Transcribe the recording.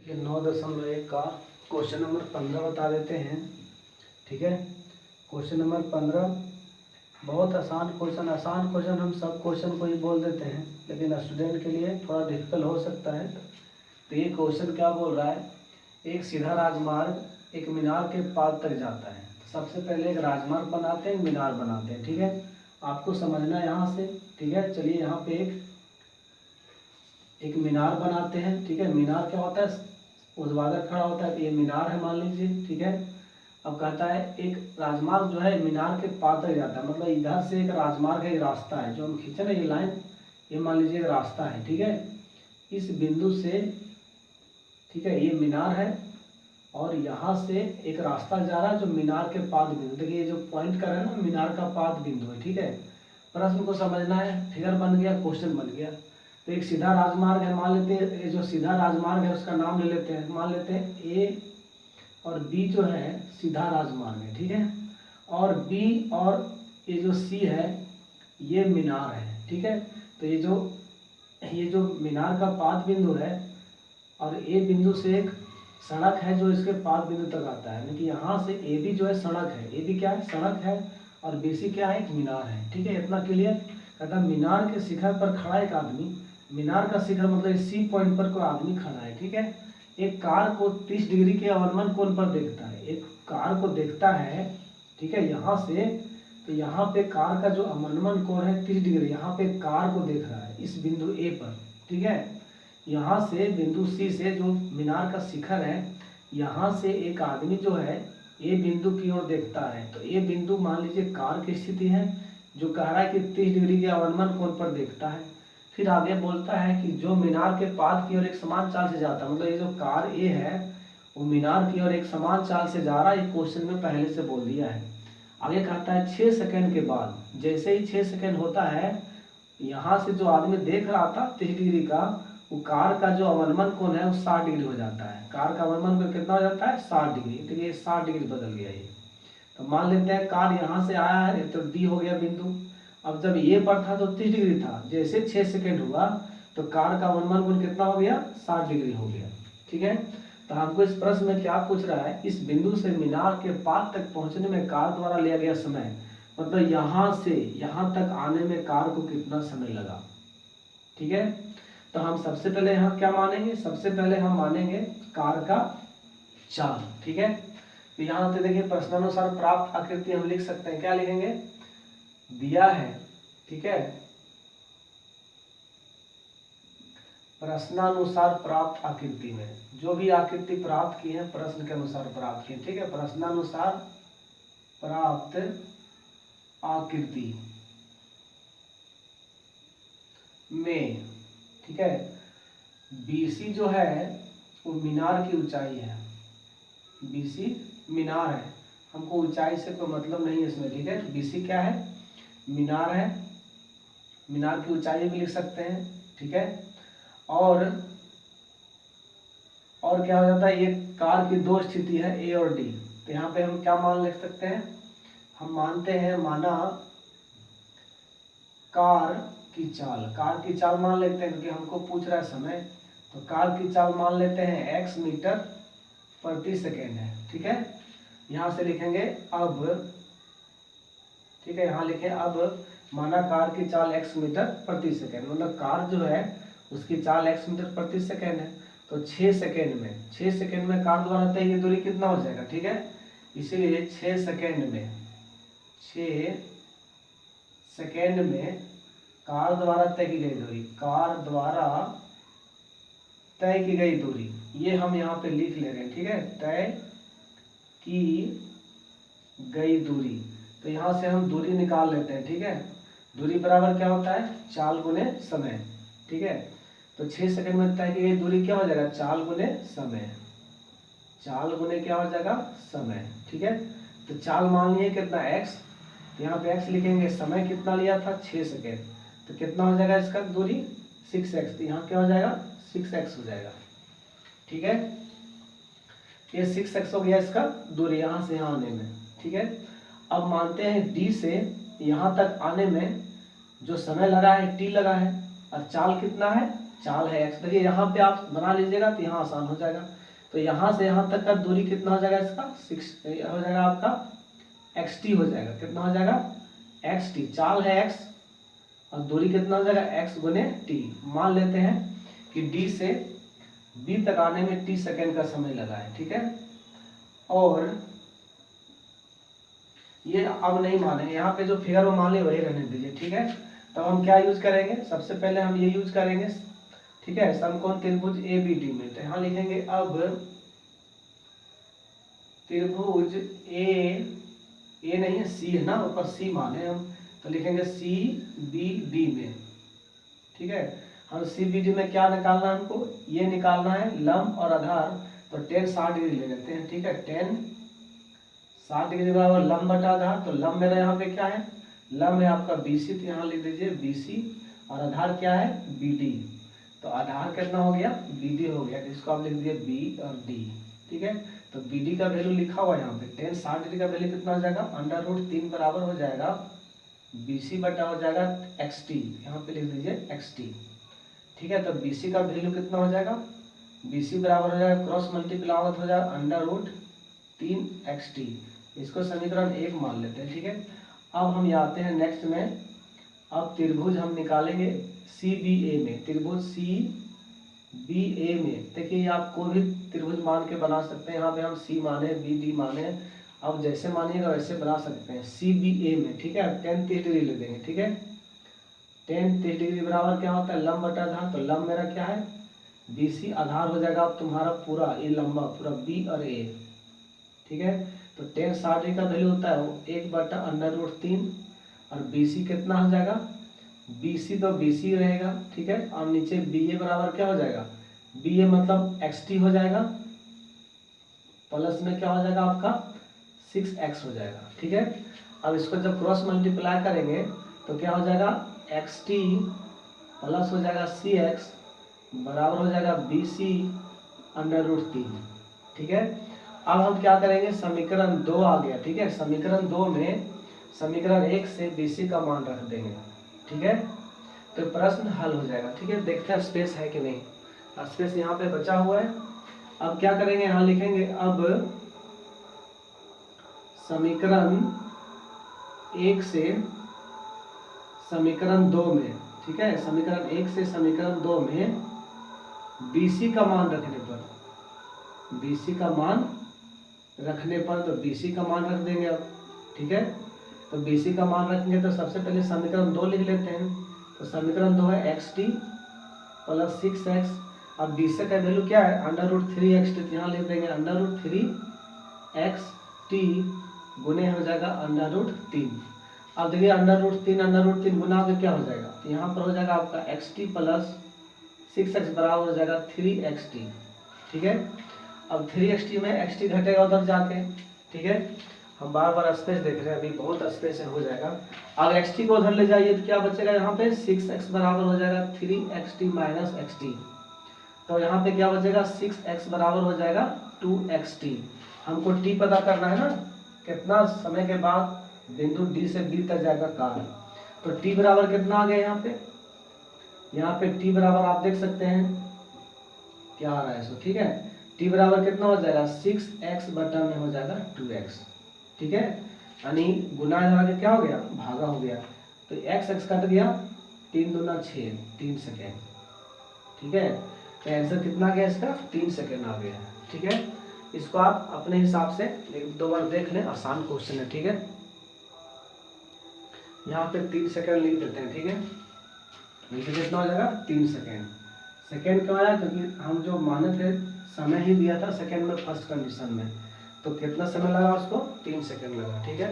ये 9.1 का question number 15 बता देते हैं। ठीक है, क्वेश्चन नंबर 15 बहुत आसान क्वेश्चन हम सब क्वेश्चन को ही बोल देते हैं, लेकिन स्टूडेंट के लिए थोड़ा डिफिकल्ट हो सकता है। तो ये क्वेश्चन क्या बोल रहा है, एक सीधा राजमार्ग एक मीनार के पाद तक जाता है। तो सबसे पहले एक राजमार्ग बनाते हैं, मीनार बनाते हैं। ठीक है, आपको समझना है यहाँ से। ठीक है, चलिए यहाँ पे एक मीनार बनाते हैं। ठीक है, मीनार क्या होता है, ऊर्ध्वाधर खड़ा होता है, तो ये मीनार है मान लीजिए। ठीक है, अब कहता है एक राजमार्ग जो है मीनार के पार तक जाता है, मतलब इधर से एक राजमार्ग है, एक रास्ता है जो हम खींचे ना, ये लाइन, ये मान लीजिए एक रास्ता है। ठीक है, इस बिंदु से, ठीक है, ये मीनार है और यहाँ से एक रास्ता जा रहा है जो मीनार के पाद बिंदु, देखिए ये जो पॉइंट कर रहा है ना, मीनार का पाद बिंदु है। ठीक है, प्रश्न को समझना है, फिगर बन गया, क्वेश्चन बन गया। तो एक सीधा राजमार्ग है, मान लेते हैं ये जो सीधा राजमार्ग है उसका नाम ले लेते हैं, मान लेते हैं ए और बी जो है सीधा राजमार्ग है। ठीक है, और बी और ये जो सी है ये मीनार है। ठीक है, तो ये जो मीनार का पाद बिंदु है और ए बिंदु से एक सड़क है जो इसके पाद बिंदु तक आता है, यानी कि यहाँ से ए बी जो है सड़क है, ए बी क्या है, सड़क है, और बी सी क्या है, एक मीनार है। ठीक है, इतना क्लियर। कहता मीनार के शिखर पर खड़ा एक आदमी, मीनार का शिखर मतलब सी पॉइंट पर कोई आदमी खड़ा है। ठीक है, एक कार को 30 डिग्री के अवनमन कोण पर देखता है, एक कार को देखता है। ठीक है, यहाँ से, तो यहाँ पे कार का जो अवनमन कोण है 30 डिग्री, यहाँ पे कार को देख रहा है इस बिंदु ए पर। ठीक है, यहाँ से बिंदु सी से जो मीनार का शिखर है, यहाँ से एक आदमी जो है ए बिंदु की ओर देखता है। तो ए बिंदु मान लीजिए कार की स्थिति है, जो कह रहा है कि 30 डिग्री के अवनमन कोण पर देखता है। फिर आगे बोलता है कि जो मीनार के पाद की ओर एक समान चाल से जाता है, मतलब ये जो कार ए है वो मीनार की ओर एक समान चाल से जा रहा है, ये क्वेश्चन में पहले से बोल दिया है। आगे कहता है 6 सेकंड के बाद, जैसे ही 6 सेकंड होता है, यहाँ से जो आदमी देख रहा था 30 डिग्री का, वो कार का जो अवनमन कोण है वो 60 डिग्री हो जाता है। कार का अवनमन कोण कितना हो जाता है, 60 डिग्री। तो ये 60 डिग्री बदल गया ये। तो मान लेते हैं कार यहाँ से आया है, तो डी हो गया बिंदु। अब जब ये पर था तो 30 डिग्री था, जैसे 6 सेकंड हुआ तो कार का अवनमन कोण कितना हो गया, 60 डिग्री हो गया। ठीक है, तो हमको इस प्रश्न में क्या पूछ रहा है, इस बिंदु से मीनार के पाद तक पहुंचने में कार द्वारा लिया गया समय, मतलब यहाँ से यहाँ तक आने में कार को कितना समय लगा। ठीक है, तो हम सबसे पहले यहाँ क्या मानेंगे, सबसे पहले हम मानेंगे कार का चाल। ठीक है, तो यहाँ से देखिए प्रश्नानुसार प्राप्त आकृति हम लिख सकते हैं, क्या लिखेंगे, दिया है। ठीक है, प्रश्नानुसार प्राप्त आकृति में जो भी आकृति प्राप्त की है प्रश्न के अनुसार प्राप्त की। ठीक है, प्रश्नानुसार प्राप्त आकृति में, ठीक है, बीसी जो है वो मीनार की ऊंचाई है, बीसी मीनार है, हमको ऊंचाई से कोई मतलब नहीं है इसमें। ठीक है, बीसी क्या है, मीनार है, मीनार की ऊंचाई भी लिख सकते हैं। ठीक है, और क्या हो जाता है, ये कार की दो स्थिति है ए और डी। तो यहाँ पे हम क्या मान लिख सकते हैं, हम मानते हैं, माना कार की चाल मान लेते हैं, क्योंकि हमको पूछ रहा है समय। तो कार की चाल मान लेते हैं x मीटर प्रति सेकेंड है। ठीक है, यहाँ से लिखेंगे अब, ठीक है, यहाँ लिखे अब, माना कार की चाल x मीटर प्रति सेकेंड, मतलब कार जो है उसकी चाल x मीटर प्रति सेकेंड है। तो 6 सेकेंड में कार द्वारा तय की दूरी कितना हो जाएगा। ठीक है, इसीलिए 6 सेकेंड में कार द्वारा तय की दूरी, ये हम यहाँ पे लिख ले रहे हैं। ठीक है, तय की गई दूरी, तो यहाँ से हम दूरी निकाल लेते हैं। ठीक है, दूरी बराबर क्या होता है, चाल गुने समय। ठीक है, तो 6 सेकंड में तय की गई दूरी क्या हो जाएगा, चाल गुने समय, चाल गुने क्या हो जाएगा, समय। ठीक है, तो चाल मान लिए कितना x, तो यहाँ पे x लिखेंगे, समय कितना लिया था 6 सेकेंड, तो कितना हो जाएगा इसका दूरी 6x, तो यहाँ क्या हो जाएगा 6x हो जाएगा। ठीक है, ये 6x हो गया इसका दूरी यहाँ से यहाँ आने में। ठीक है, अब मानते हैं d से यहाँ तक आने में जो समय लगा है t लगा है, और चाल कितना है चाल है x। देखिए यहाँ पे आप बना लीजिएगा तो यहाँ आसान हो जाएगा। तो यहाँ से यहाँ तक का दूरी कितना हो जाएगा इसका 6 हो जाएगा आपका xt हो जाएगा। कितना हो जाएगा xt, चाल है x और दूरी कितना हो जाएगा x गुने t। मान लेते हैं कि d से b तक आने में t सेकेंड का समय लगा है, ठीक है। और ये अब नहीं मानेंगे, यहाँ पे जो फिगर वो मान ले वही रहने दीजिए, ठीक है। तो हम क्या यूज करेंगे, सबसे पहले हम ये यूज करेंगे, ठीक है, समकोण त्रिभुज ABD में। तो यहाँ लिखेंगे अब त्रिभुज ए नहीं है C है ना, ऊपर C माने हम, तो लिखेंगे CBD में, ठीक है। हम CBD में क्या निकालना है हमको, ये निकालना है लंब और आधार। तो tan 60 डिग्री ले लेते हैं, ठीक है। tan 60 डिग्री बराबर लंब बटा आधार। तो लंब मेरा यहाँ पे क्या है, लंब है आपका BC, तो यहाँ लिख दीजिए BC, और आधार क्या है BD। तो आधार कितना हो गया BD हो गया, इसको आप लिख दीजिए B और D, ठीक है। तो BD का वैल्यू लिखा हुआ है यहाँ पे, tan 60 डिग्री का वैल्यू कितना हो जाएगा √3 बराबर हो जाएगा BC बटा हो जाएगा XT, यहाँ पे लिख दीजिए XT, ठीक है। तो BC का वैल्यू कितना हो जाएगा, BC बराबर हो जाएगा क्रॉस मल्टीप्लाई हो जाएगा √3 XT। इसको समीकरण 1 मान लेते हैं, ठीक है। अब हम आते हैं नेक्स्ट में, अब त्रिभुज हम निकालेंगे CBA में। त्रिभुज CBA में देखिए आप कोई भी त्रिभुज मान के बना सकते हैं, यहाँ पे हम C माने BD माने, अब जैसे मानिएगा वैसे बना सकते हैं। CBA में, ठीक है, tan 30 डिग्री ले देंगे, ठीक है। tan 30 डिग्री बराबर क्या होता है लंब बटा आधार। तो लंब मेरा क्या है BC, आधार हो जाएगा अब तुम्हारा पूरा ये लंबा पूरा B और A, ठीक है। तो tan 60 डिग्री का वैल्यू होता है 1 बटा √3, और BC कितना हो जाएगा BC तो BC रहेगा, ठीक है। और नीचे BA बराबर क्या हो जाएगा, BA मतलब XT हो जाएगा, प्लस में क्या हो जाएगा आपका 6x हो जाएगा, ठीक है। अब इसको जब क्रॉस मल्टीप्लाई करेंगे तो क्या हो जाएगा XT प्लस हो जाएगा CX बराबर हो जाएगा BC √3, ठीक है। अब हम क्या करेंगे, समीकरण 2 आ गया, ठीक है। समीकरण 2 में समीकरण 1 से BC का मान रख देंगे, ठीक है। तो प्रश्न हल हो जाएगा, ठीक है। देखते हैं स्पेस है कि नहीं, स्पेस यहाँ पे बचा हुआ है। अब क्या करेंगे, यहाँ लिखेंगे अब समीकरण 1 से समीकरण 2 में, ठीक है। समीकरण 1 से समीकरण 2 में BC का मान रखने पर, BC का मान रखने पर, तो BC का मान रख देंगे अब, ठीक है। तो BC का मान रखेंगे तो सबसे पहले समीकरण 2 लिख लेते हैं। तो समीकरण 2 है XT प्लस 6x, अब BC का वैल्यू क्या है √3 XT, तो यहाँ लिख देंगे √3 XT गुने हो जाएगा √3। अब देखिए √3 गुना होकर क्या हो जाएगा, तो यहाँ पर हो जाएगा आपका XT प्लस 6x बराबर हो जाएगा 3XT, ठीक है। अब 3XT में XT घटेगा उधर जाके, ठीक है। हम बार बार स्पेस देख रहे हैं, अभी बहुत स्पेस है, हो जाएगा। अगर XT को उधर ले जाइए तो क्या बचेगा, यहाँ पे 6x बराबर हो जाएगा 3XT माइनस XT। तो यहाँ पे क्या बचेगा 6x बराबर हो जाएगा 2XT। हमको T पता करना है ना, कितना समय के बाद बिंदु D से B तक जाएगा काल। तो T बराबर कितना आ गया यहाँ पे T बराबर आप देख सकते हैं क्या आ रहा है इसको, ठीक है। T बराबर कितना हो जाएगा 6x बटा में हो जाएगा 2x, ठीक है। यानी गुना के क्या हो गया भागा हो गया, तो x कट गया, 3 दूना 6, 3 सेकेंड, ठीक है। तो आंसर कितना गया इसका 3 सेकेंड आ गया, ठीक है। इसको आप अपने हिसाब से 1-2 बार देख लें, आसान क्वेश्चन है, ठीक है। यहाँ पे 3 सेकेंड लिख देते हैं, ठीक है। नीचे कितना हो जाएगा 3 सेकेंड। सेकेंड क्यों आया, क्योंकि हम जो माने थे समय ही दिया था सेकेंड में फर्स्ट कंडीशन में, तो कितना समय लगा उसको 3 सेकेंड लगा, ठीक है।